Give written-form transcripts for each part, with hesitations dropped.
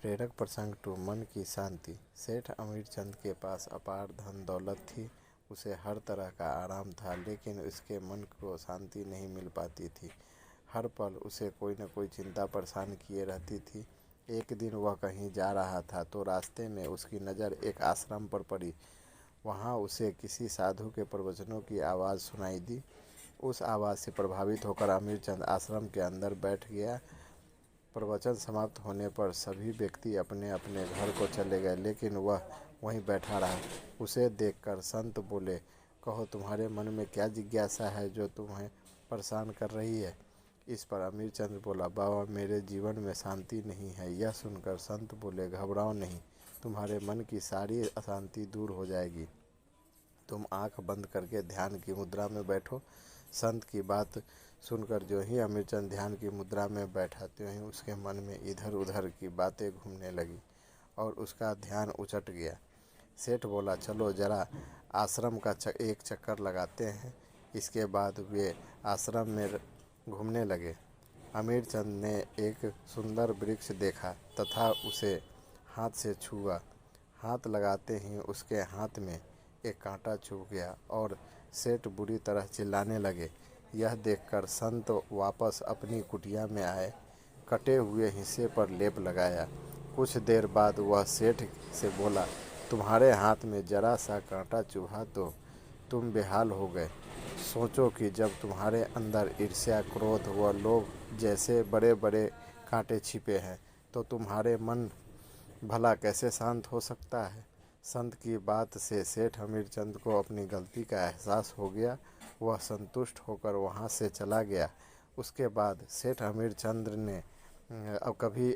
प्रेरक प्रसंग 2 मन की शांति। सेठ अमीरचंद के पास अपार धन दौलत थी। उसे हर तरह का आराम था, लेकिन उसके मन को शांति नहीं मिल पाती थी। हर पल उसे कोई न कोई चिंता परेशान किए रहती थी। एक दिन वह कहीं जा रहा था तो रास्ते में उसकी नज़र एक आश्रम पर पड़ी। वहाँ उसे किसी साधु के प्रवचनों की आवाज़ सुनाई दी। उस आवाज़ से प्रभावित होकर अमीरचंद आश्रम के अंदर बैठ गया। प्रवचन समाप्त होने पर सभी व्यक्ति अपने अपने घर को चले गए, लेकिन वह वहीं बैठा रहा। उसे देखकर संत बोले, कहो तुम्हारे मन में क्या जिज्ञासा है जो तुम्हें परेशान कर रही है। इस पर अमीरचंद बोला, बाबा मेरे जीवन में शांति नहीं है। यह सुनकर संत बोले, घबराओ नहीं, तुम्हारे मन की सारी अशांति दूर हो जाएगी। तुम आंख बंद करके ध्यान की मुद्रा में बैठो। संत की बात सुनकर जो ही अमीरचंद ध्यान की मुद्रा में बैठा, त्यों ही उसके मन में इधर उधर की बातें घूमने लगी और उसका ध्यान उचट गया। सेठ बोला, चलो जरा आश्रम का एक चक्कर लगाते हैं। इसके बाद वे आश्रम में घूमने लगे। अमीरचंद ने एक सुंदर वृक्ष देखा तथा उसे हाथ से छुआ। हाथ लगाते ही उसके हाथ में एक कांटा चुभ गया और सेठ बुरी तरह चिल्लाने लगे। यह देखकर संत वापस अपनी कुटिया में आए। कटे हुए हिस्से पर लेप लगाया। कुछ देर बाद वह सेठ से बोला, तुम्हारे हाथ में जरा सा कांटा चुभा तो तुम बेहाल हो गए। सोचो कि जब तुम्हारे अंदर ईर्ष्या, क्रोध व लोभ जैसे बड़े बड़े कांटे छिपे हैं तो तुम्हारे मन भला कैसे शांत हो सकता है। संत की बात से सेठ अमीरचंद को अपनी गलती का एहसास हो गया। वह संतुष्ट होकर वहाँ से चला गया। उसके बाद सेठ अमीरचंद ने अब कभी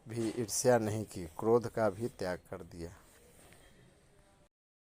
भी ईर्ष्या नहीं की, क्रोध का भी त्याग कर दिया।